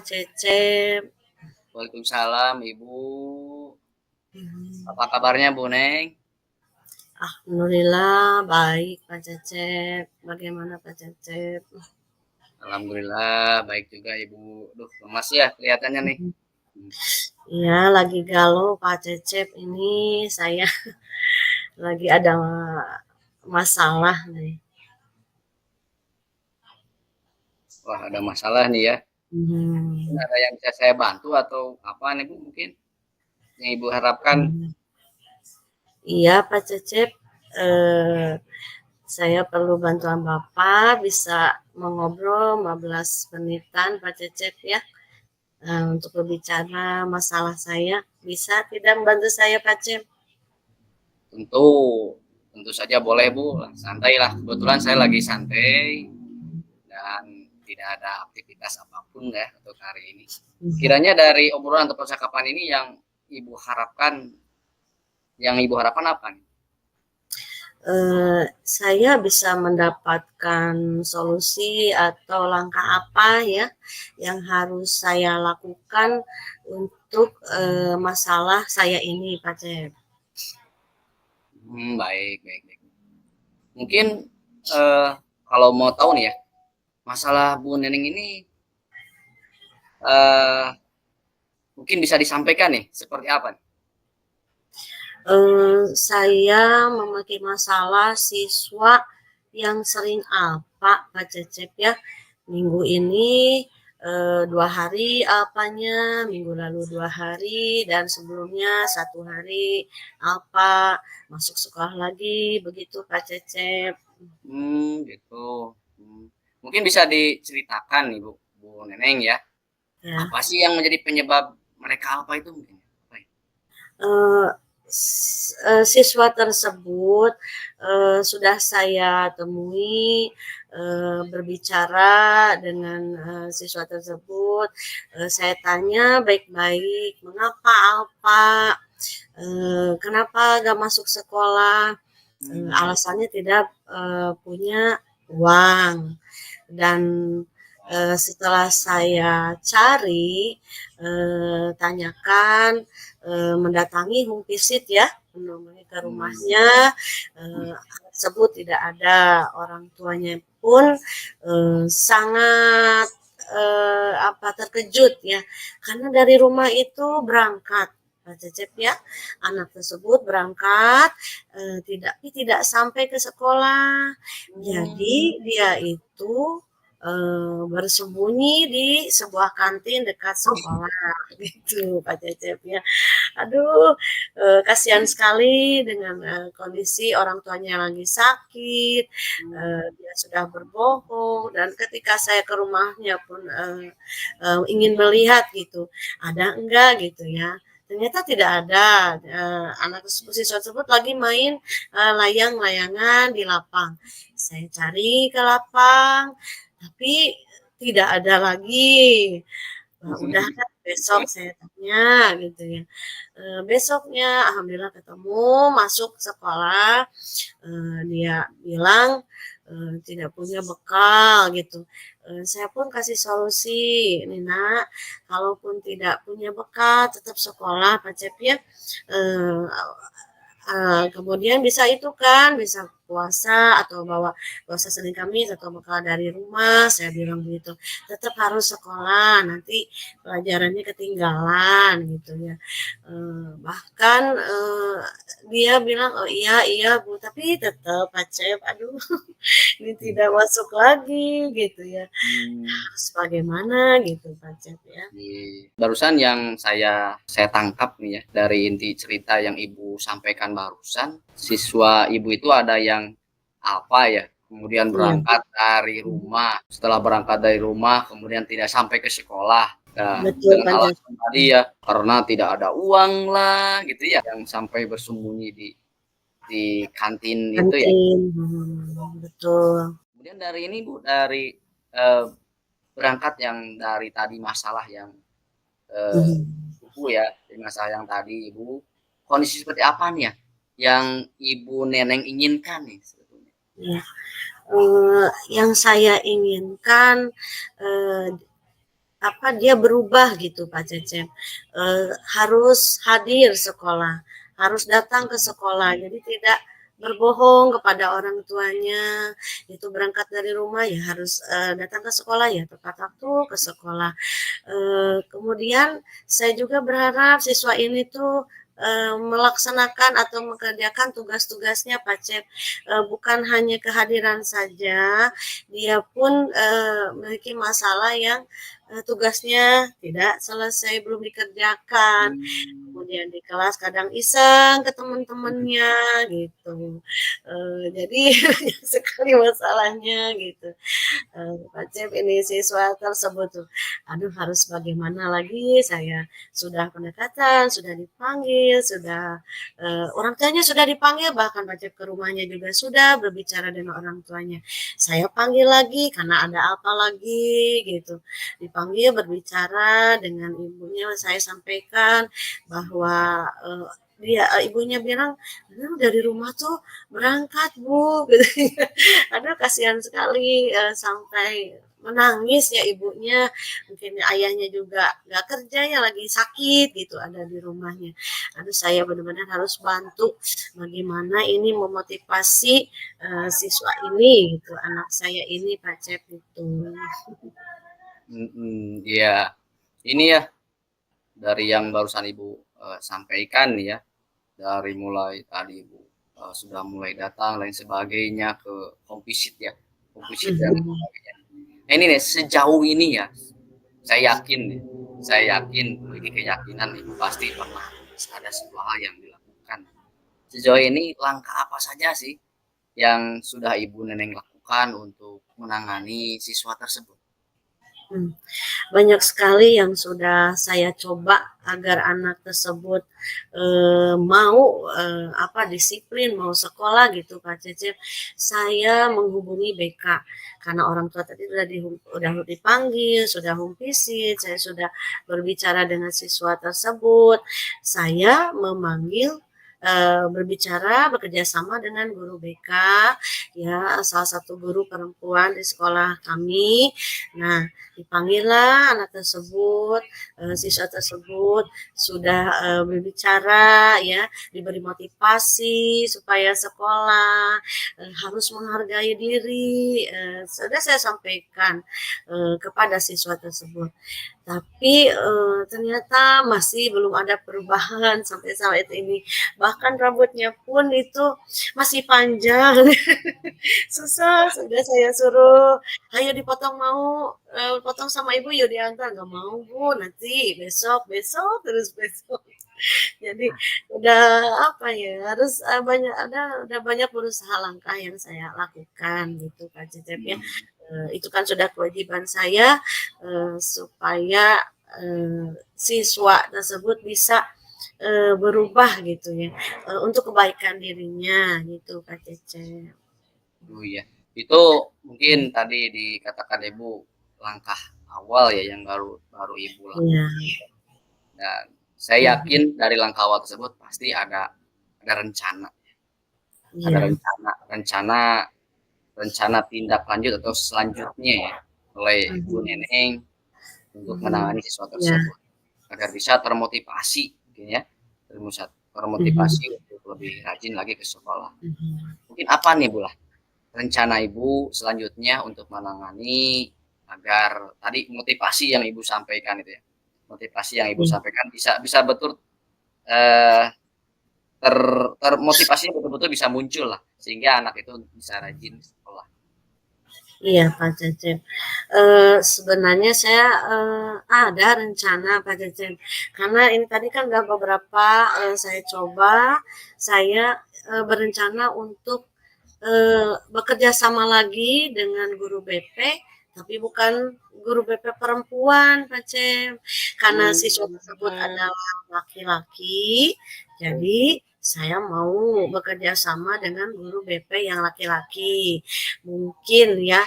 Cecep. Waalaikumsalam Ibu. Mhm. Apa kabarnya Bu Neng? Alhamdulillah baik Pak Cecep. Bagaimana Pak Cecep? Alhamdulillah baik juga Ibu. Duh, lemas ya kelihatannya nih. Mhm. Iya, lagi galau Pak Cecep. Ini saya lagi ada masalah nih. Wah, ada masalah nih ya. Mungkin Mhm. ada yang bisa saya bantu atau apa nih Bu mungkin yang Ibu harapkan? Mhm. Iya Pak Cecep, eh, saya perlu bantuan Bapak, bisa mengobrol 15 menitan Pak Cecep ya, untuk berbicara masalah saya. Bisa tidak membantu saya Pak Cecep? Tentu, tentu saja boleh Bu. Santai lah. Kebetulan saya lagi santai dan tidak ada aktivitas apapun ya untuk hari ini. Kiranya dari obrolan atau percakapan ini Ibu harapkan, yang Ibu harapkan apa nih? Saya bisa mendapatkan solusi atau langkah apa ya yang harus saya lakukan untuk masalah saya ini, Pak Cep. Baik, baik, baik. Mungkin eh, kalau mau tahu nih ya, masalah Bu Neneng ini eh, mungkin bisa disampaikan nih seperti apa nih? Saya memiliki masalah siswa yang sering apa, Pak Cecep ya. Minggu ini 2 hari apanya, minggu lalu 2 hari, dan sebelumnya 1 hari apa, masuk sekolah lagi, begitu Pak Cecep. Gitu. Mungkin bisa diceritakan nih Bu Neneng ya, Ya. apa sih yang menjadi penyebab mereka apa itu mungkin? Apa ya? Eh, Siswa tersebut sudah saya temui, berbicara dengan siswa tersebut. Saya tanya baik-baik, mengapa apa, kenapa gak masuk sekolah. Alasannya tidak punya uang. Dan setelah saya cari, tanyakan, mendatangi home visit ya, menemui ke Hmm, rumahnya, anak tersebut tidak ada. Orang tuanya pun sangat terkejut ya, karena dari rumah itu berangkat Pak Cecep ya, anak tersebut berangkat, tidak sampai ke sekolah. Jadi hmm, dia itu bersembunyi di sebuah kantin dekat sekolah gitu Pak Cecep ya. Aduh, kasihan sekali dengan kondisi orang tuanya yang lagi sakit, dia sudah berbohong, dan ketika saya ke rumahnya pun ingin melihat gitu, ada enggak gitu ya. Ternyata tidak ada. Anak siswa tersebut lagi main layang-layangan di lapang. Saya cari ke lapang, tapi tidak ada lagi. Wah, udah kan besok saya tanya gitu ya. Besoknya alhamdulillah ketemu, masuk sekolah, dia bilang tidak punya bekal gitu. Saya pun kasih solusi, ini nak, kalaupun tidak punya bekal tetap sekolah Pak Cep ya. Eh, Kemudian bisa itu kan, bisa puasa atau bawa puasa Senin Kamis atau bekal dari rumah, saya bilang begitu. Tetap harus sekolah, nanti pelajarannya ketinggalan gitu ya. Bahkan dia bilang, oh iya iya Bu, tapi tetap Acep, aduh ini tidak masuk lagi gitu ya. hmm. Harus bagaimana gitu Acep ya. Barusan yang saya tangkap nih ya dari inti cerita yang Ibu sampaikan barusan, siswa Ibu itu ada yang apa ya, kemudian Iya. berangkat dari rumah, setelah berangkat dari rumah kemudian tidak sampai ke sekolah. Nah, Betul dengan Pak Acep. alasan tadi ya karena tidak ada uang lah gitu ya, yang sampai bersembunyi di kantin itu ya. Kantin, betul. Kemudian dari ini Bu, dari eh, berangkat yang dari tadi masalah yang eh, Mhm. Ibu ya, di masalah yang tadi Ibu, kondisi seperti apa nih ya yang Ibu Neneng inginkan nih sebetulnya? Ya, yang saya inginkan, eee, apa, dia berubah gitu Pak Cecep, harus hadir sekolah, harus datang ke sekolah, jadi tidak berbohong kepada orang tuanya, itu berangkat dari rumah ya harus, datang ke sekolah ya tepat waktu ke sekolah. Kemudian saya juga berharap siswa ini tuh, melaksanakan atau mengerjakan tugas-tugasnya Pak Cep, bukan hanya kehadiran saja, dia pun, memiliki masalah yang, tugasnya tidak selesai, belum dikerjakan, Mmm. kemudian di kelas kadang iseng ke teman-temannya gitu, jadi banyak sekali masalahnya gitu. Wajib ini siswa tersebut tuh, aduh harus bagaimana lagi saya sudah pendekatan, sudah dipanggil, sudah orang tuanya sudah dipanggil, bahkan wajib ke rumahnya juga sudah berbicara dengan orang tuanya. Saya panggil lagi karena ada apa lagi gitu. Dipanggil berbicara dengan ibunya, saya sampaikan bahwa ibunya bilang, "Aduh dari rumah tuh berangkat Bu," gitu. Aduh kasihan sekali, sampai menangis ya ibunya, mungkin ayahnya juga nggak kerja ya lagi sakit gitu ada di rumahnya. Aduh saya benar-benar harus bantu bagaimana ini memotivasi, siswa ini gitu, anak saya ini Pak Cep gitu. Mhm, iya. Ini ya, dari yang barusan Ibu, sampaikan ya, dari mulai tadi Ibu, sudah mulai datang lain sebagainya ke home visit ya, home visit dan lain Mhm, sebagainya. Nah ini nih, sejauh ini ya, saya yakin nih, saya yakin, memiliki keyakinan Ibu pasti pernah ada sebuah hal yang dilakukan. Sejauh ini langkah apa saja sih yang sudah Ibu Neneng lakukan untuk menangani siswa tersebut? mmm. Banyak sekali yang sudah saya coba agar anak tersebut, mau, apa, disiplin, mau sekolah gitu Kak Cecep. Saya menghubungi BK, karena orang tua tadi udah dipanggil, sudah home visit, saya sudah berbicara dengan siswa tersebut. Saya memanggil, berbicara, bekerja sama dengan guru BK, ya, salah satu guru perempuan di sekolah kami. Nah, dipanggillah anak tersebut, siswa tersebut sudah, berbicara ya, diberi motivasi supaya sekolah, harus menghargai diri, sudah saya sampaikan, kepada siswa tersebut. Tapi, ternyata masih belum ada perubahan sampai saat ini. Bahkan rambutnya pun itu masih panjang. Susah, sudah saya suruh, "Ayo dipotong mau, potong sama ibu yuk," diantar, "Nggak mau Bu, nanti besok besok terus besok." Jadi udah apa ya, harus, udah banyak berusaha langkah yang saya lakukan gitu Kak Cecep ya. Mmm, Itu kan sudah kewajiban saya, supaya, siswa tersebut bisa, berubah gitu ya, untuk kebaikan dirinya gitu Kak Cecep. oh iya. Itu mungkin tadi dikatakan Ibu langkah awal ya yang baru baru Ibu Iya, lakukan dan saya mhm, yakin dari langkah awal tersebut pasti ada rencana ada iya, rencana rencana rencana tindak lanjut atau selanjutnya ya oleh Ibu mhm, Neneng untuk mhm, menangani siswa iya, tersebut, agar bisa termotivasi mungkin ya, mhm, termotivasi untuk lebih rajin lagi ke sekolah. mhm, Mungkin apa nih Bu lah, rencana Ibu selanjutnya untuk menangani agar tadi motivasi yang Ibu sampaikan itu ya, motivasi yang Ibu iya. sampaikan bisa bisa betul, eee, ter termotivasinya betul-betul bisa muncul lah, sehingga anak itu bisa rajin sekolah. Iya, Kak Cecep. Sebenarnya saya, ada rencana Kak Cecep, karena ini tadi kan udah beberapa, saya coba, saya, berencana untuk, bekerja sama lagi dengan guru BP, tapi bukan guru BP perempuan Kak Cep, karena siswa tersebut Mmm. adalah laki-laki, jadi saya mau bekerja sama dengan guru BP yang laki-laki. Mungkin ya,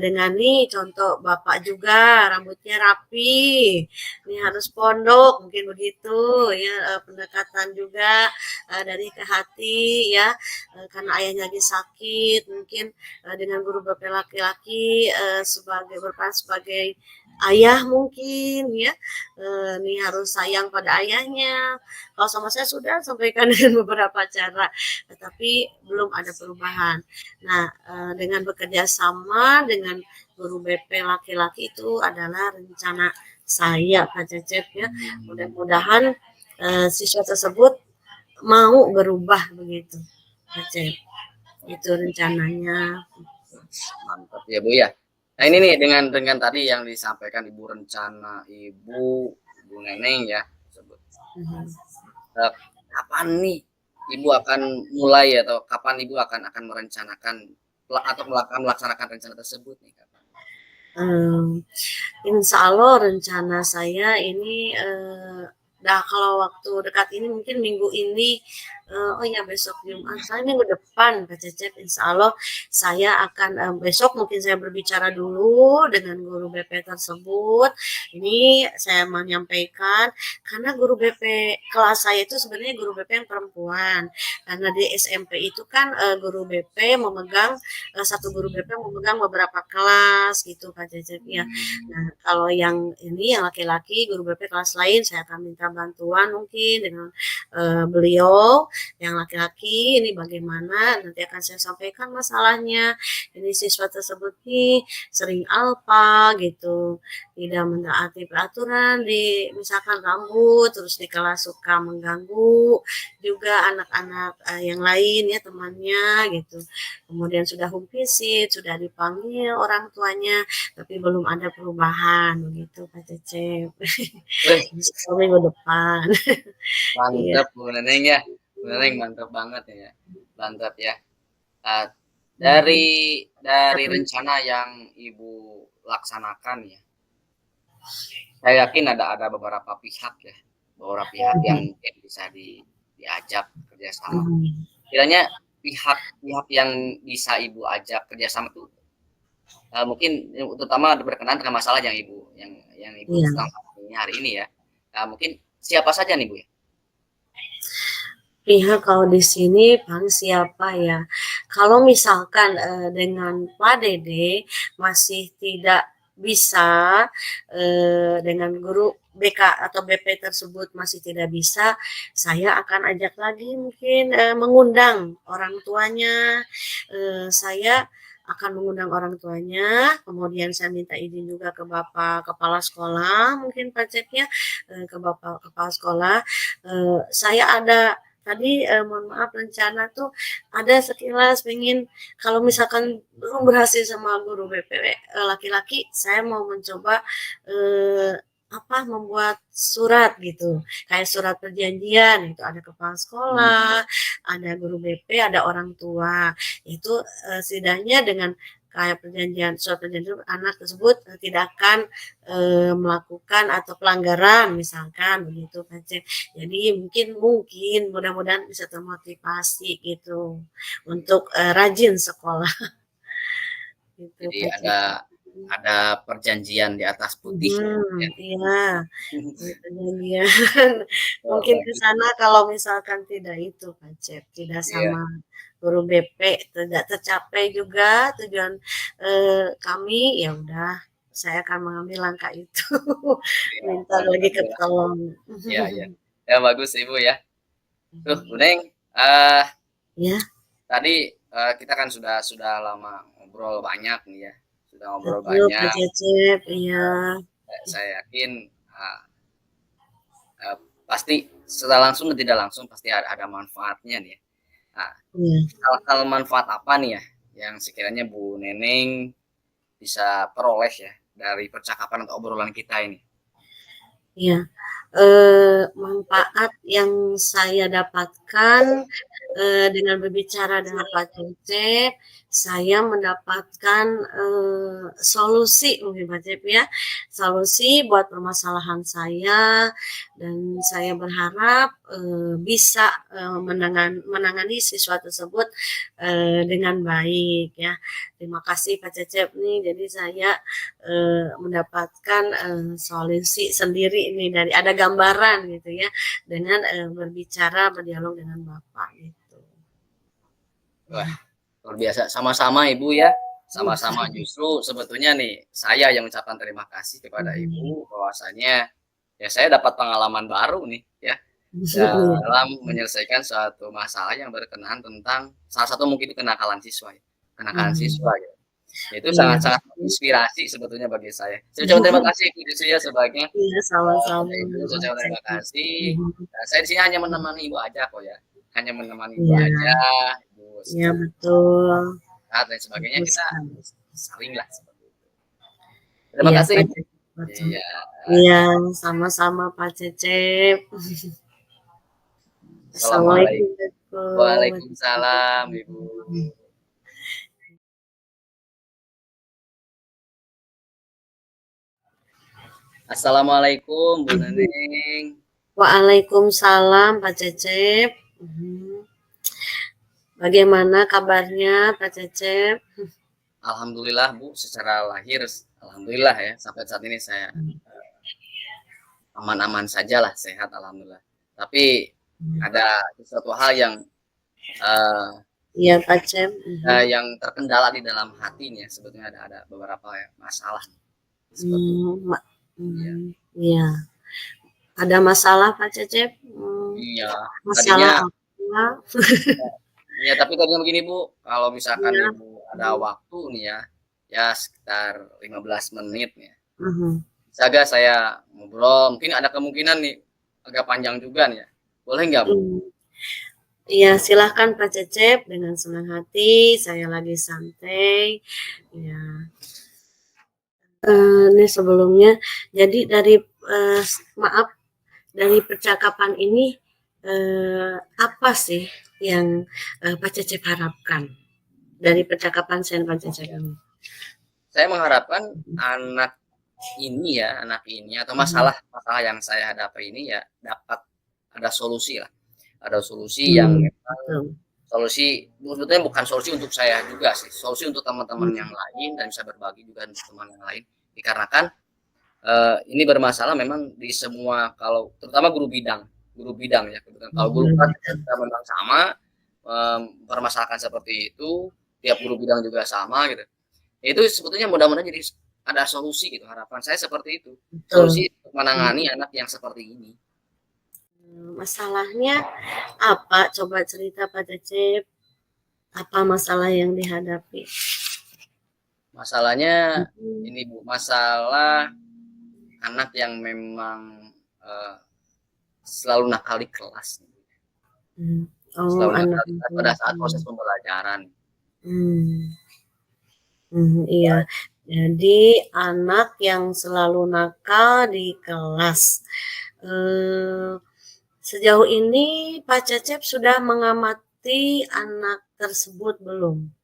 dengan nih contoh bapak juga rambutnya rapi, ini harus pondok mungkin begitu ya, pendekatan juga, dari ke hati ya, karena ayahnya lagi sakit mungkin, dengan guru BP laki-laki, berperan sebagai ayah mungkin ya, nih harus sayang pada ayahnya. Kalau sama saya sudah sampaikan dengan beberapa cara, tetapi belum ada perubahan. Nah, dengan bekerja sama dengan guru BP laki-laki itu adalah rencana saya, Kak Cecep ya. Mudah-mudahan, siswa tersebut mau berubah begitu, Kak Cecep. Itu rencananya. Mantap ya Bu ya. Nah ini nih dengan tadi yang disampaikan Ibu, rencana Ibu Neneng ya tersebut. Mhm. Kapan nih Ibu akan mulai atau kapan Ibu akan merencanakan atau melaksanakan rencana tersebut nih kapan? Insya Allah rencana saya ini, nah kalau waktu dekat ini mungkin minggu ini, oh ya besok Jumat, saya minggu depan Kak Cecep insya Allah saya akan, besok mungkin saya berbicara dulu dengan guru BP tersebut. Ini saya menyampaikan karena guru BP kelas saya itu sebenarnya guru BP yang perempuan. Karena di SMP itu kan, guru BP memegang, satu guru BP memegang beberapa kelas gitu Kak Cecep ya. Nah, kalau yang ini yang laki-laki guru BP kelas lain saya akan minta bantuan mungkin dengan beliau yang laki-laki ini bagaimana nanti akan saya sampaikan masalahnya. Ini siswa tersebut nih sering alpa gitu, tidak menaati peraturan di misalkan rambut terus di kelas suka mengganggu juga anak-anak yang lain ya temannya gitu. Kemudian sudah home visit, sudah dipanggil orang tuanya tapi belum ada perubahan begitu Kak Cecep. Wih, Insya minggu depan. Iya. mantap Bu Neneng ya. Bu Neneng mantap banget ya. Mantap ya. Uh, dari rencana yang Ibu laksanakan ya, saya yakin ada beberapa pihak ya, beberapa pihak yang mungkin bisa diajak kerjasama. Kiranya pihak-pihak yang bisa Ibu ajak kerjasama itu mungkin terutama berkenaan dengan masalah yang Ibu Iya. sedang hari ini ya. Mungkin siapa saja nih Bu ya? Pihak kalau di sini paling siapa ya? Kalau misalkan dengan Pak Dede masih tidak bisa dengan guru BK atau BP tersebut masih tidak bisa, saya akan ajak lagi mungkin mengundang orang tuanya. Saya akan mengundang orang tuanya, kemudian saya minta izin juga ke Bapak Kepala Sekolah, mungkin Pak Cep ya, ke Bapak Kepala Sekolah. Saya ada tadi mohon maaf rencana tuh ada sekilas pengen kalau misalkan belum berhasil sama guru BP laki-laki saya mau mencoba eh, apa membuat surat gitu kayak surat perjanjian itu ada kepala sekolah ada guru BP ada orang tua itu setidaknya dengan kayak perjanjian surat perjanjian anak tersebut tidak akan melakukan atau pelanggaran misalkan begitu kan jadi mungkin mudah-mudahan bisa termotivasi gitu untuk rajin sekolah gitu Jadi Kak ada perjanjian di atas putih. Ya. Iya, perjanjian. Oh, Mungkin ke bagus. sana kalau misalkan tidak itu Kak Cep, tidak Iya, sama guru BP, tidak tercapai juga tujuan kami, ya udah saya akan mengambil langkah itu. iya, Minta lagi mantap ya. ketolong. Iya, iya. Ya bagus Ibu ya. Tuh, Bu Neng, eh Ya, tadi kita kan sudah lama ngobrol banyak nih ya. Sudah ngobrol betul Kak banyak. Cecep, iya. Saya yakin eh, pasti secara langsung dan tidak langsung pasti ada manfaatnya nih ya. Nah, Iya, hal-hal manfaat apa nih ya yang sekiranya Bu Neneng bisa peroleh ya dari percakapan atau obrolan kita ini? iya. Manfaat yang saya dapatkan dengan berbicara dengan Pak Cecep, saya mendapatkan solusi mungkin Pak Cecep ya, solusi buat permasalahan saya dan saya berharap bisa menangani siswa tersebut dengan baik ya. Terima kasih Pak Cecep nih, jadi saya mendapatkan solusi sendiri ini dari ada gambaran gitu ya dengan berbicara berdialog dengan Bapak gitu. Wah, luar biasa. Sama-sama Ibu ya. sama-sama justru sebetulnya nih, saya yang ucapkan terima kasih kepada Mhm. Ibu bahwasanya, ya saya dapat pengalaman baru nih ya, Iya. dalam menyelesaikan suatu masalah yang berkenaan tentang salah satu mungkin itu kenakalan siswa ya, kenakalan Mhm. siswa gitu. Itu Iya, sangat-sangat betul. menginspirasi sebetulnya bagi saya. Saya ucapkan terima kasih Ibu justru ya sebaiknya, Iya, sama-sama, pada Ibu saya ucapkan terima Pak. kasih, Mhm. saya di sini hanya menemani Ibu aja kok ya, hanya menemani Ibu Iya, aja, Ibu iya sedang betul. istirahat dan sebagainya, Betul kita sekali. saling lah seperti itu. Terima Iya, kasih Pak Ibu. Cecep, betul. Iya, Iya, sama-sama Pak Cecep. assalamualaikum. Assalamualaikum, Pak Waalaikumsalam Ibu. Cecep. Assalamualaikum Bu Mhm. Neneng. Waalaikumsalam Pak Cecep. Mhm. Bagaimana kabarnya Pak Cecep? Alhamdulillah Bu, secara lahir alhamdulillah ya, sampai saat ini saya aman-aman saja lah, sehat alhamdulillah. Tapi ada sesuatu hal yang, eee Iya Pak Cep. Mhm. yang terkendala di dalam hatinya sebetulnya ada beberapa ya masalah seperti itu. Mmm, ma Iya iya. Ada masalah Pak Cecep? iya, tadinya Masalah apa? iya, tapi tadinya begini Bu, kalau misalkan Iya. Ibu ada Mhm. waktu nih ya, ya sekitar 15 menit ya, Mhm. bisa nggak saya ngobrol, mungkin ada kemungkinan nih agak panjang juga nih ya, boleh nggak Bu? Mmm. Iya, silahkan Pak Cecep, dengan senang hati, saya lagi santai. Iya. Ini sebelumnya, jadi dari, maaf, dari percakapan ini, apa sih yang, Pak Cecep harapkan dari percakapan saya dan Pak Cecep Ya, ini? saya mengharapkan Mhm. anak ini atau Mhm. masalah yang saya hadapi ini ya dapat ada solusi lah. Ada solusi yang Mmm, memang betul. solusi sebetulnya bukan solusi untuk saya juga sih, solusi untuk teman-teman yang Mmm. lain dan bisa berbagi juga untuk teman yang lain. Dikarenakan, ini bermasalah memang di semua kalau terutama guru bidang ya kebetulan. Kalau guru kelas Mhm. kita memang sama, mempermasalahkan seperti itu, tiap guru bidang juga sama gitu. Itu sebetulnya mudah-mudahan jadi ada solusi gitu, harapan saya seperti itu. Betul. Solusi untuk Mhm. menangani anak yang seperti ini. Masalahnya apa? Coba cerita Pak Cecep, apa masalah yang dihadapi? Masalahnya Mhm. ini Bu, masalah anak yang memang, eee, selalu nakal di kelas, Mmm. Oh, selalu anak nakal di kelas pada saat proses mhm. pembelajaran. Mmm. Mhm, iya. Wah, Jadi anak yang selalu nakal di kelas. Eee, Sejauh ini Pak Cecep sudah mengamati anak tersebut belum?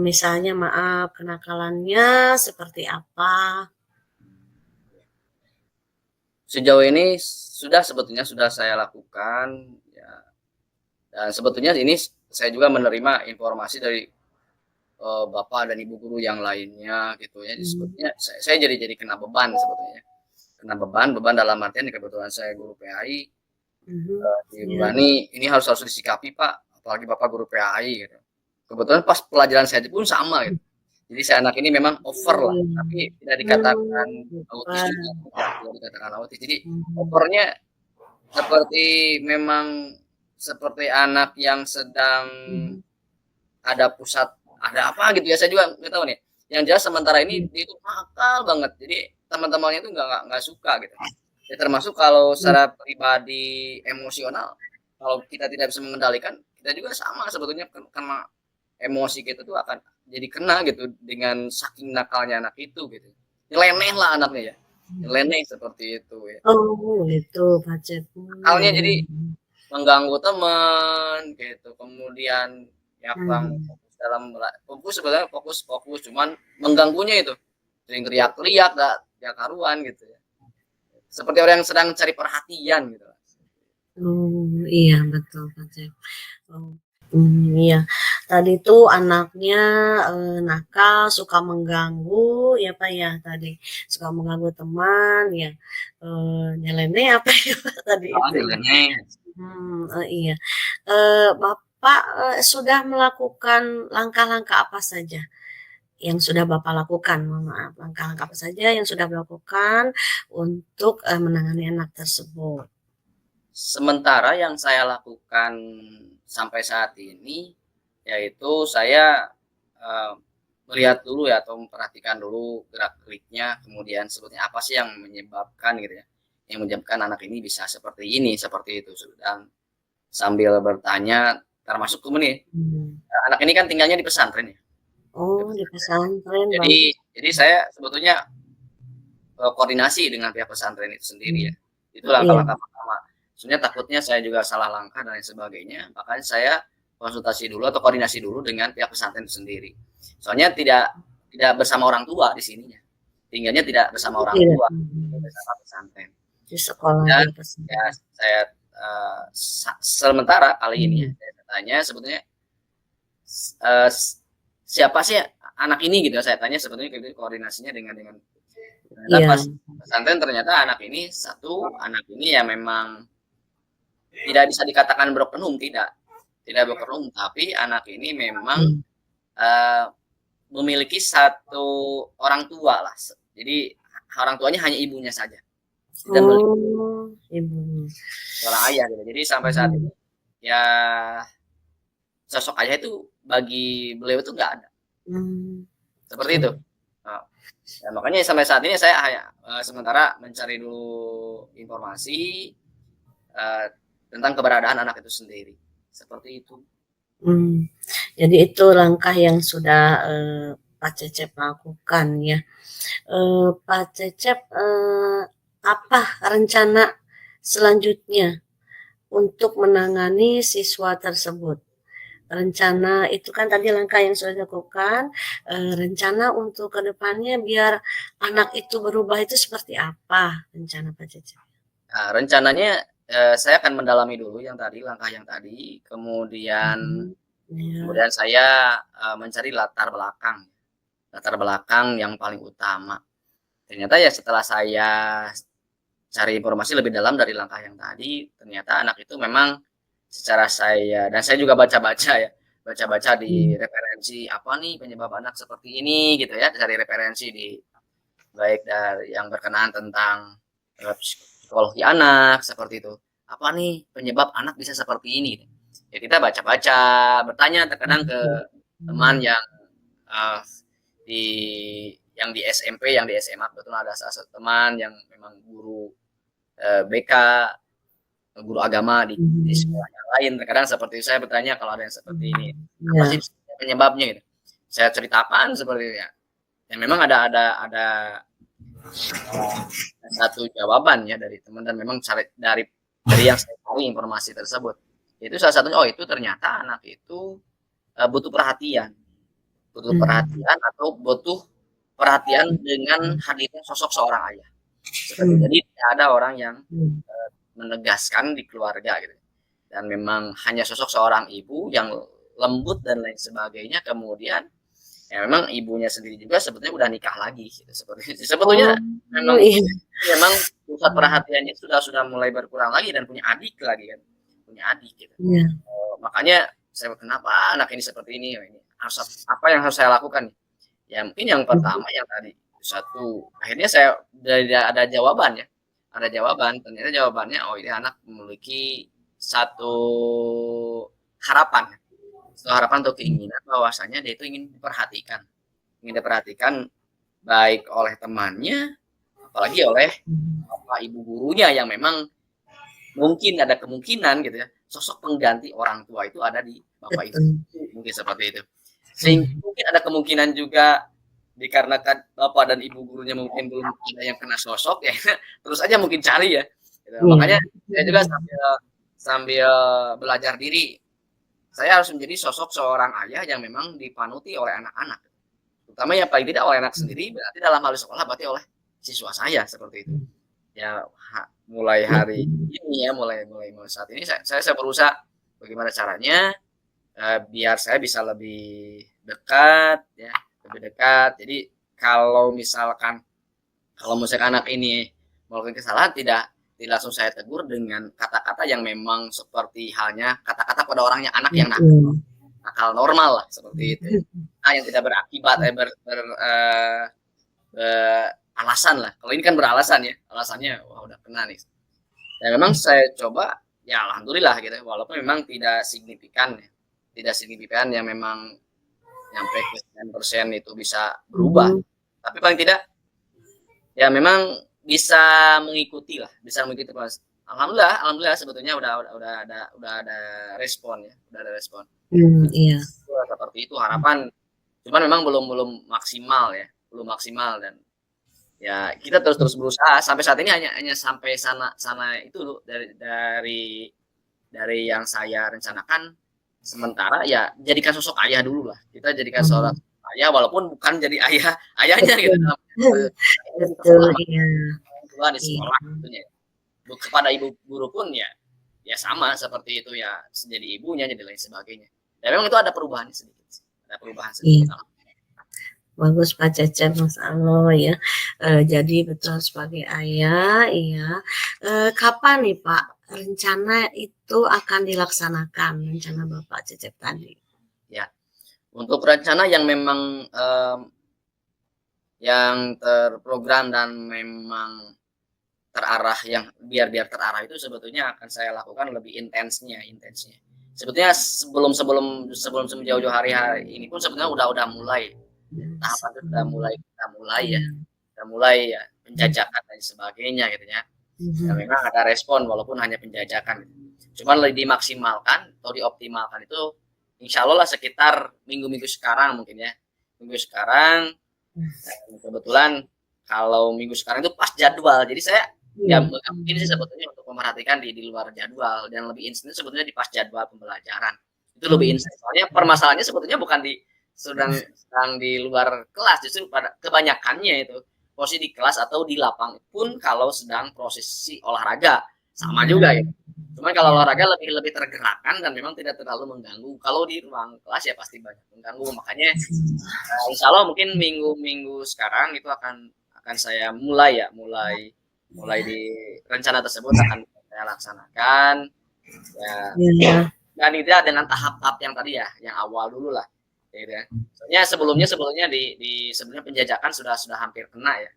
Misalnya maaf, kenakalannya seperti apa? sejauh ini sebetulnya sudah saya lakukan, ya, dan sebetulnya ini saya juga menerima informasi dari, bapak dan ibu guru yang lainnya gitu ya, Mmm. sebetulnya saya jadi kena beban sebetulnya. Kena beban dalam artian kebetulan saya guru PAI, Mhm. Iya. dibebani ini harus disikapi Pak, apalagi Bapak guru PAI gitu. Kebetulan pas pelajaran saya pun sama gitu. Jadi si anak ini memang over lah, tapi tidak dikatakan Gitu, autis Pak. juga, tidak dikatakan autis. Jadi Mhm. overnya seperti memang seperti anak yang sedang Mhm. ada pusat ada apa gitu ya, saya juga nggak tahu nih. Yang jelas sementara ini Iya. dia itu nakal banget, jadi teman-temannya itu nggak suka gitu. Ya termasuk kalau Mmm. secara pribadi emosional, kalau kita tidak bisa mengendalikan, kita juga sama sebetulnya kena emosi kita tuh akan jadi kena gitu dengan saking nakalnya anak itu gitu. Nyeleneh lah anaknya ya, nyeleneh seperti itu ya. Oh, gitu, Pak Cep. Nakalnya Iya. jadi mengganggu teman gitu, kemudian ya kurang Mhm. fokus dalam fokus sebenarnya fokus, cuman mengganggunya itu, sering teriak-teriak, nggak karuan gitu ya. Seperti orang yang sedang cari perhatian gitu. Oh, iya betul, Pak Cep. Oh, iya. Tadi tuh anaknya, nakal, suka mengganggu ya, Pak, ya, tadi? Suka mengganggu teman, ya, nyeleneh apa ya, Pak, tadi Heeh, itu ya? nyeleneh. Iya. Bapak Bapak, sudah melakukan langkah-langkah apa saja yang sudah Bapak lakukan? Mohon maaf, langkah-langkah apa saja yang sudah dilakukan untuk, menangani anak tersebut? Sementara yang saya lakukan sampai saat ini, yaitu saya, eee, melihat dulu ya atau memperhatikan dulu gerak-geriknya, kemudian sebetulnya apa sih yang menyebabkan gitu ya, yang menyebabkan anak ini bisa seperti ini, seperti itu. Dan sambil bertanya termasuk nih, Mmm. anak ini kan tinggalnya di pesantren ya, di Oh, di pesantren. pesantren, Jadi bagus. jadi saya sebetulnya, koordinasi dengan pihak pesantren itu sendiri Mmm, ya. Itu iya, langkah-langkah pertama. Sebenarnya takutnya saya juga salah langkah dan lain sebagainya, makanya saya konsultasi dulu atau koordinasi dulu dengan pihak pesantren itu sendiri. Soalnya tidak tidak bersama orang tua di sininya, tinggalnya tidak bersama orang iya, tua, bersama pesantren. di sekolah Dan di ya pesantren. saya, sementara kali ini ya, Mmm, saya tanya sebetulnya, siapa sih anak ini gitu ya, saya tanya sebetulnya gitu koordinasinya dengan ternyata iya, pas pesantren ternyata anak ini satu anak ini ya memang tidak bisa dikatakan broken home, tidak broken home, tapi anak ini memang, mmm. eee, memiliki satu orang tua lah, jadi orang tuanya hanya ibunya saja, tidak memiliki Oh, ibunya. seorang ayah gitu. Jadi sampai saat Mhm, ini ya sosok ayah itu bagi beliau itu nggak ada, mmm, seperti oh, itu. Heeh, ya makanya sampai saat ini saya sementara mencari dulu informasi, eee, tentang keberadaan anak itu sendiri, seperti itu. mmm. Jadi itu langkah yang sudah, Pak Cecep lakukan ya. Pak Cecep, apa rencana selanjutnya untuk menangani siswa tersebut? Rencana itu kan tadi langkah yang sudah dilakukan, rencana untuk ke depannya biar anak itu berubah itu seperti apa rencana Pak Cecep? Nah, rencananya, saya akan mendalami dulu yang tadi, langkah yang tadi, kemudian Mhm, iya, kemudian saya, mencari latar belakang yang paling utama. Ternyata ya setelah saya cari informasi lebih dalam dari langkah yang tadi, ternyata anak itu memang secara saya dan saya juga baca-baca ya, baca-baca di mmm, referensi, apa nih penyebab anak seperti ini gitu ya, cari referensi di baik dari yang berkenaan tentang, psikologi anak, seperti itu. Apa nih penyebab anak bisa seperti ini? Ya kita baca-baca, bertanya terkadang ke mhm, teman mmm, yang, eee, di di SMP, yang di SMA, kebetulan ada salah satu teman yang memang guru, BK, guru agama di mhm, sekolah yang lain. Terkadang seperti saya bertanya kalau ada yang seperti ini, mmm, "Apa iya, sih penyebabnya?" Gitu. Saya ceritakan seperti itu ya, dan memang ada satu jawaban ya dari teman dan memang dari yang saya cari informasi tersebut. Itu salah satunya, oh itu ternyata anak itu, butuh butuh mmm, perhatian atau butuh perhatian dengan hadirnya sosok seorang ayah, seperti itu. mmm, Jadi tidak ada orang yang mmm, menegaskan di keluarga gitu, dan memang hanya sosok seorang ibu yang lembut dan lain sebagainya, kemudian ya memang ibunya sendiri juga sebetulnya udah nikah lagi gitu, seperti itu. Sebetulnya oh, memang iya, memang pusat mmm, perhatiannya sudah mulai berkurang lagi dan punya adik lagi kan, punya adik gitu. iya, Makanya saya kenapa anak ini seperti ini, oh ini harus apa yang harus saya lakukan? Ya mungkin yang mhm, pertama yang tadi, satu, akhirnya saya ada jawaban ya, ada jawaban, ternyata jawabannya, oh ini anak memiliki satu harapan, satu harapan atau mmm, keinginan bahwasanya dia itu ingin diperhatikan baik oleh temannya, apalagi oleh mhm, bapak ibu gurunya yang memang mungkin ada kemungkinan gitu ya, sosok pengganti orang tua itu ada di bapak ibu, betul, mungkin seperti itu. mhm, Mungkin ada kemungkinan juga dikarenakan bapak dan ibu gurunya mungkin belum ada yang kena sosok ya, terus aja mungkin cari ya, gitu. iya, Makanya saya juga mhm, sambil sambil belajar diri, saya harus menjadi sosok seorang ayah yang memang dipanuti oleh anak-anak. Terutama yang paling tidak oleh anak mhm, sendiri, berarti dalam hal sekolah berarti oleh siswa saya, seperti itu. mhm, Ya mulai hari mhm, ini ya, mulai mulai mulai saat ini saya berusaha bagaimana caranya, biar saya bisa lebih dekat ya, lebih dekat. Jadi kalau misalkan anak ini melakukan kesalahan tidak langsung saya tegur dengan kata-kata yang memang seperti halnya kata-kata pada orangnya anak yang betul. nakal normal lah seperti itu. Nah, yang tidak berakibat alasan lah. Kalau ini kan beralasan ya, alasannya wah udah kena nih. Dan memang saya coba ya alhamdulillah gitu, walaupun memang tidak signifikan ya. Tidak signifikan yang memang nyampe ke sekian persen itu bisa berubah. Mhm. Tapi paling tidak ya memang bisa mengikuti lah, bisa mengikuti Mas. Alhamdulillah, alhamdulillah sebetulnya udah ada respon ya, udah ada respon. Iya. Seperti itu harapan, cuman memang belum belum maksimal ya, belum maksimal dan ya kita terus berusaha sampai saat ini hanya sampai sana sana itu dari yang saya rencanakan sementara ya jadikan sosok ayah dulu lah. Kita jadikan seorang Mhm. ayah walaupun bukan jadi ayahnya gitu. Betul. Betul, iya. Tua di Iya. sekolah tentunya. Kepada ibu guru pun ya sama seperti itu ya jadi ibunya jadi lain sebagainya. Ya memang itu ada perubahan sedikit. Ada perubahan sedikit. Iya. Bagus Pak Cecep, Mas Alo ya. Jadi betul sebagai ayah, iya. Kapan nih Pak rencana itu akan dilaksanakan, rencana Bapak Cecep tadi? Ya, untuk rencana yang memang yang terprogram dan memang terarah yang biar terarah itu sebetulnya akan saya lakukan lebih intensnya. Sebetulnya sebelum jauh-jauh hari ini pun sebenarnya udah mulai tahapan itu udah mulai kita mulai ya, Iya. udah mulai ya penjajakan dan sebagainya gitu ya. Ya Mhm. memang ada respon walaupun hanya penjajakan. Cuman lebih dimaksimalkan atau dioptimalkan itu insya Allah lah sekitar minggu-minggu sekarang mungkin ya. Minggu sekarang kebetulan kalau minggu sekarang itu pas jadwal. Jadi saya ya Iya. mungkin sih sebetulnya untuk memperhatikan di luar jadwal dan lebih instan sebetulnya di pas jadwal pembelajaran. Itu lebih Mhm. instan. Soalnya permasalahannya sebetulnya bukan sedang di luar kelas, justru pada kebanyakannya itu posisi di kelas atau di lapang pun kalau sedang prosesi olahraga sama juga ya. Cuman kalau Iya. olahraga lebih lebih tergerakkan dan memang tidak terlalu mengganggu. Kalau di ruang kelas ya pasti banyak mengganggu. Makanya insya Allah mungkin minggu-minggu sekarang itu akan saya mulai ya, mulai di rencana tersebut akan saya laksanakan ya, Iya. dan tidak dengan tahap-tahap yang tadi ya, yang awal dulu lah, gitu ya. Soalnya sebelumnya sebelumnya penjajakan sudah hampir kena ya,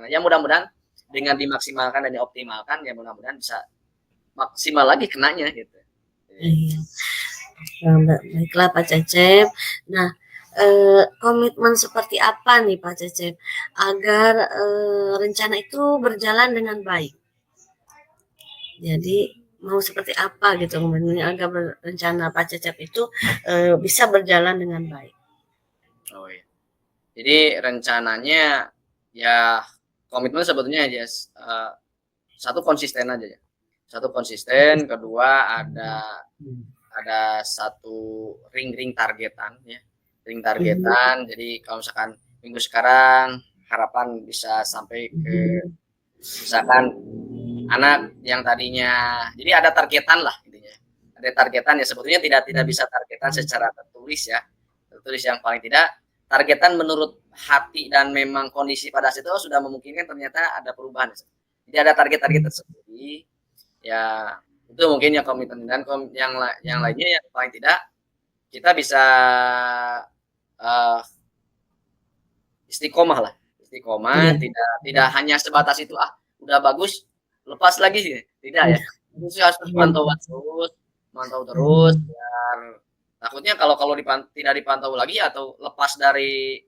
ya mudah-mudahan dengan dimaksimalkan dan dioptimalkan ya mudah-mudahan bisa maksimal lagi kenanya gitu. Iya. Baiklah Pak Cecep. Nah, komitmen seperti apa nih Pak Cecep agar rencana itu berjalan dengan baik? Jadi mau seperti apa gitu komitmennya agar rencana Pak Cecep itu bisa berjalan dengan baik? Oh iya. Jadi rencananya ya komitmen sebetulnya aja satu konsisten aja ya. Satu konsisten, kedua ada satu ring-ring targetan ya. Ring targetan. Jadi kalau misalkan minggu sekarang harapan bisa sampai ke misalkan anak yang tadinya jadi ada targetan lah intinya. Ada targetan ya sebetulnya tidak bisa targetan secara tertulis ya. Tertulis yang paling tidak targetan menurut hati dan memang kondisi pada situ sudah memungkinkan ternyata ada perubahan. Jadi ada target-target tersendiri ya itu mungkin yang komitmen dan yang lainnya yang paling tidak kita bisa uh, istiqomah lah istiqomah Iya. tidak hanya sebatas itu udah bagus lepas lagi tidak ya itu harus terus mantau terus biar takutnya kalau kalau tidak dipantau lagi atau lepas dari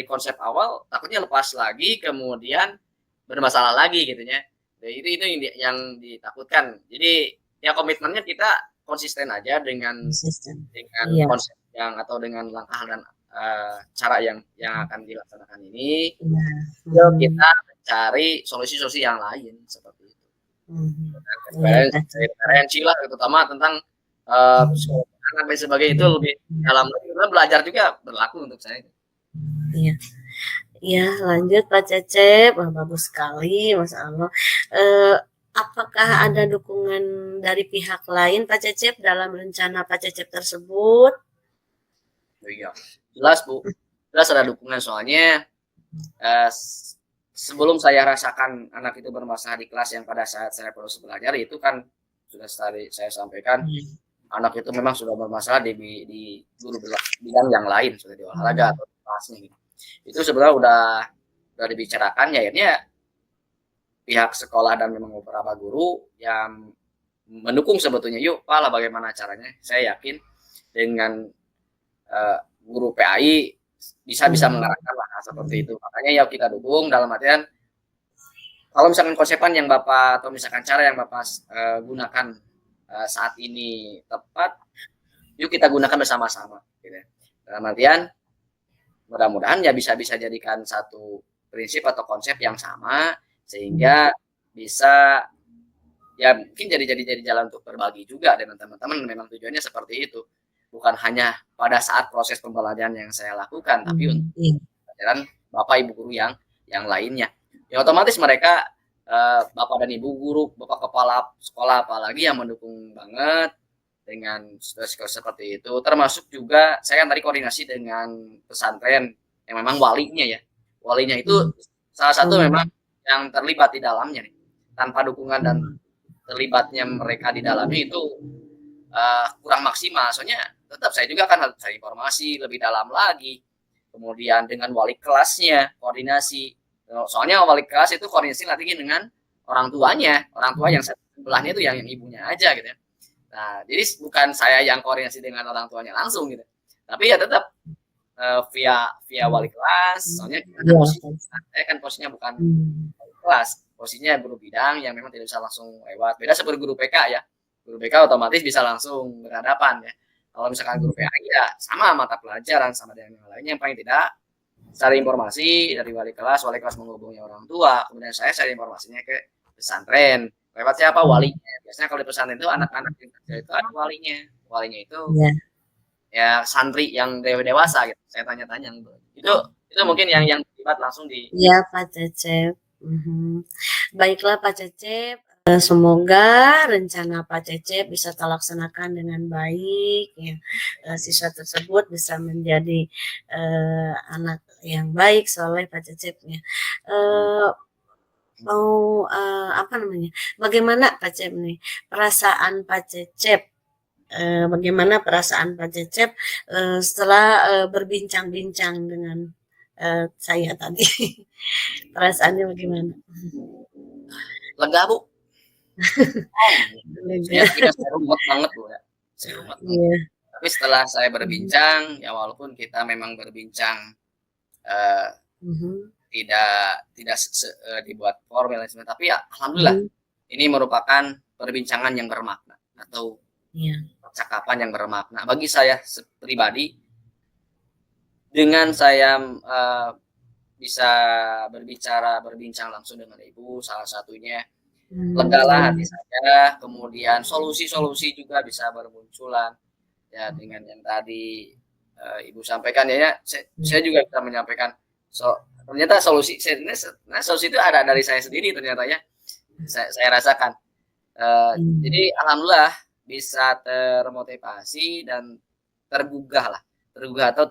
konsep awal takutnya lepas lagi kemudian bermasalah lagi gitu ya. Itu yang ditakutkan. Jadi ya komitmennya kita konsisten aja Konsisten. dengan Iya. konsep yang atau dengan langkah dan cara yang akan dilaksanakan ini. Iya. Yuk kita mencari solusi-solusi yang lain seperti itu. Iya Pak Cecep. Referensi lah terutama tentang psikologi anak dan sebagainya itu lebih dalam belajar juga berlaku untuk saya. Iya. Iya, lanjut Pak Cecep. Wah, bagus sekali, Mas Allah. Apakah ada dukungan dari pihak lain Pak Cecep dalam rencana Pak Cecep tersebut? Oh, iya, jelas Bu, jelas ada dukungan soalnya sebelum saya rasakan anak itu bermasalah di kelas yang pada saat saya proses belajar itu kan sudah tadi saya sampaikan Iya. anak itu memang sudah bermasalah di guru bidang yang lain sudah di olahraga Mmm. atau di kelasnya gitu. Itu sebenarnya udah dibicarakan ya akhirnya pihak sekolah dan memang beberapa guru yang mendukung sebetulnya yuk Pak lah bagaimana caranya saya yakin dengan guru PAI bisa Mmm. mengarahkan lah seperti itu makanya ya kita dukung dalam artian kalau misalkan konsepan yang Bapak atau misalkan cara yang Bapak gunakan saat ini tepat, yuk kita gunakan bersama-sama. Gitu. Dalam artian, mudah-mudahan ya bisa jadikan satu prinsip atau konsep yang sama sehingga bisa ya mungkin jadi jalan untuk berbagi juga dengan teman-teman. Memang tujuannya seperti itu, bukan hanya pada saat proses pembelajaran yang saya lakukan, tapi untuk Iya. pelajaran Bapak Ibu guru yang lainnya. Ya otomatis mereka Bapak dan Ibu guru, Bapak kepala sekolah apalagi yang mendukung banget dengan seperti itu. Termasuk juga saya kan tadi koordinasi dengan pesantren yang memang walinya ya. Walinya itu Mmm. salah satu Oh. memang yang terlibat di dalamnya nih. Tanpa dukungan dan Mmm. terlibatnya mereka di dalamnya itu kurang maksimal. Soalnya tetap saya juga kan harus cari informasi lebih dalam lagi. Kemudian dengan wali kelasnya koordinasi. Soalnya wali kelas itu koordinasi nanti dengan orang tua yang sebelahnya itu yang ibunya aja gitu ya. Nah, jadi bukan saya yang koordinasi dengan orang tuanya langsung gitu. Tapi ya tetap via wali kelas. Soalnya kan Iya, saya kan posisinya bukan mmm. kelas, posisinya guru bidang yang memang tidak bisa langsung lewat. Beda seperti guru PK ya. Guru PK otomatis bisa langsung berhadapan ya. Kalau misalkan guru PA ya sama mata pelajaran sama dengan yang lainnya yang paling tidak cari informasi dari wali kelas menghubungi orang tua, kemudian saya cari informasinya ke pesantren. Lewat siapa? Walinya. Biasanya kalau di pesantren itu anak-anak yang kerja itu ada walinya. Walinya itu Iya. ya santri yang dewasa gitu. Saya tanya-tanya gitu. Itu mungkin yang terlibat langsung di Iya, Pak Cecep. Mhm. Baiklah Pak Cecep, semoga rencana Pak Cecep bisa terlaksanakan dengan baik ya, siswa tersebut bisa menjadi, anak yang baik soleh Pak Cecep ya. Eee, mau, apa namanya, bagaimana Pak Cecep nih, perasaan Pak Cecep, bagaimana perasaan Pak Cecep, setelah, berbincang-bincang dengan, saya tadi? Perasaannya bagaimana? lega Bu. Lega. Sejatinya saya rumet banget Bu ya. Saya rumet banget. Iya. Tapi setelah saya Mhm. berbincang, ya walaupun kita memang berbincang uh, Mhm. tidak dibuat formal tapi ya alhamdulillah Mhm. ini merupakan perbincangan yang bermakna atau Iya. percakapan yang bermakna bagi saya pribadi dengan saya bisa berbincang langsung dengan ibu salah satunya legalah hati Iya. saya kemudian solusi-solusi juga bisa bermunculan ya dengan yang tadi ibu sampaikan ya saya Iya. juga bisa menyampaikan ternyata solusi solusi itu ada dari saya sendiri ternyata ya saya rasakan Mmm. jadi alhamdulillah bisa termotivasi dan tergugah atau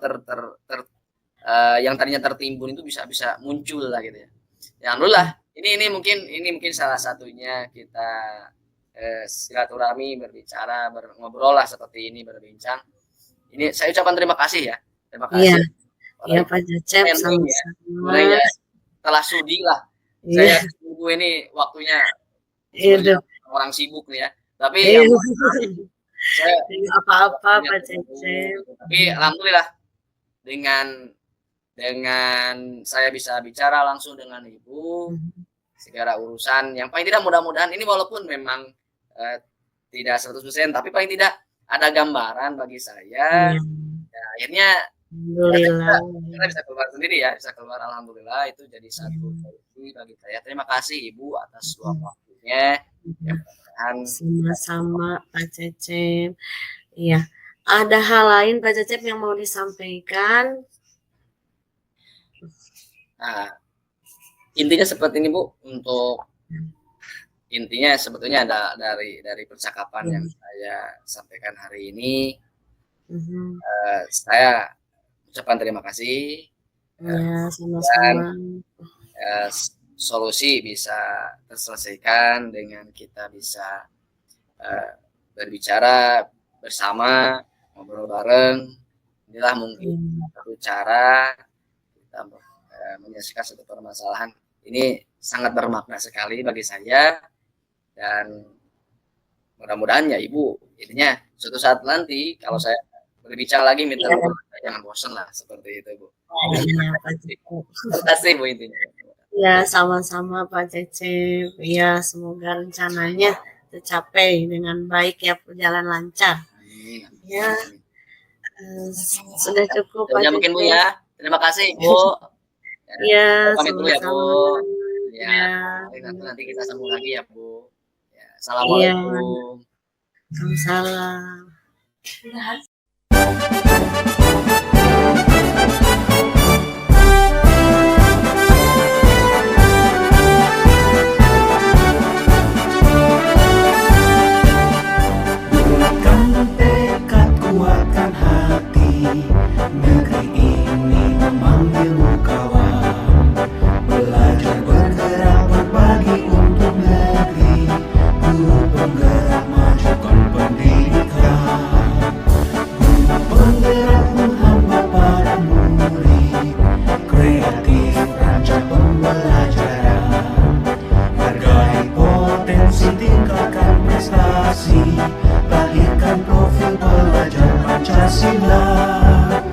yang tadinya tertimbun itu bisa bisa muncul lah gitu ya. Ya alhamdulillah ini mungkin salah satunya kita silaturahmi berbicara ngobrol lah seperti ini berbincang. Ini saya ucapkan terima kasih ya. Terima Iya. kasih Iya apalagi Pak Cecep, ya. sama-sama. Sebenarnya telah sudi lah. Iya. Saya tunggu ini waktunya sebenarnya Itu. orang sibuk nih ya. Tapi Iya. yang saya Tidak apa-apa waktunya Pak ketemu Cecep. gitu. Tapi Mhm. alhamdulillah dengan saya bisa bicara langsung dengan ibu Mhm. segala urusan yang paling tidak mudah-mudahan ini walaupun memang tidak 100% tapi paling tidak ada gambaran bagi saya Iya. ya akhirnya ya Alhamdulillah. kita bisa keluar sendiri ya bisa keluar alhamdulillah itu jadi satu Iya. solusi bagi saya terima kasih ibu atas luang Mhm. waktunya ya Mhm. mudah-mudahan Sama-sama Pak Cecep. Iya. Ada hal lain Pak Cecep yang mau disampaikan? nah intinya seperti ini Bu untuk intinya sebetulnya ada dari percakapan Iya. yang saya sampaikan hari ini Mhm. saya ucapkan terima kasih Iya, dan sama-sama. solusi bisa terselesaikan dengan kita bisa berbicara bersama, ngobrol bareng. Inilah mungkin satu cara kita menyelesaikan satu permasalahan. Ini sangat bermakna sekali bagi saya, dan mudah-mudahan ya Ibu, intinya suatu saat nanti kalau saya berbicara lagi minta Iya. nomor, jangan bosan lah, seperti itu Bu. Iya Pak Cecep. Terima kasih Bu intinya. Ya sama-sama Pak Cecep. Ya semoga rencananya tercapai dengan baik ya, berjalan lancar. Amin. Ya, sudah cukup Pak Ya mungkin Bu Cecep. ya. Terima kasih Bu. Ya, Pamit dulu ya Bu. sama-sama. Ya, nanti kita sambung lagi ya Bu. Ya, assalamualaikum. Waalaikumsalam. Bulatkan tekad, kuatkan hati, negeri ini memanggilmu kawan. Belajar bergerak berbagi untuk negeri, guru penggerak majukan pendidikan. Guru penggerak menghamba para murid, kreatif rancang pembelajaran. Hargai potensi, tingkatkan prestasi, lahirkan profil pelajar Pancasila.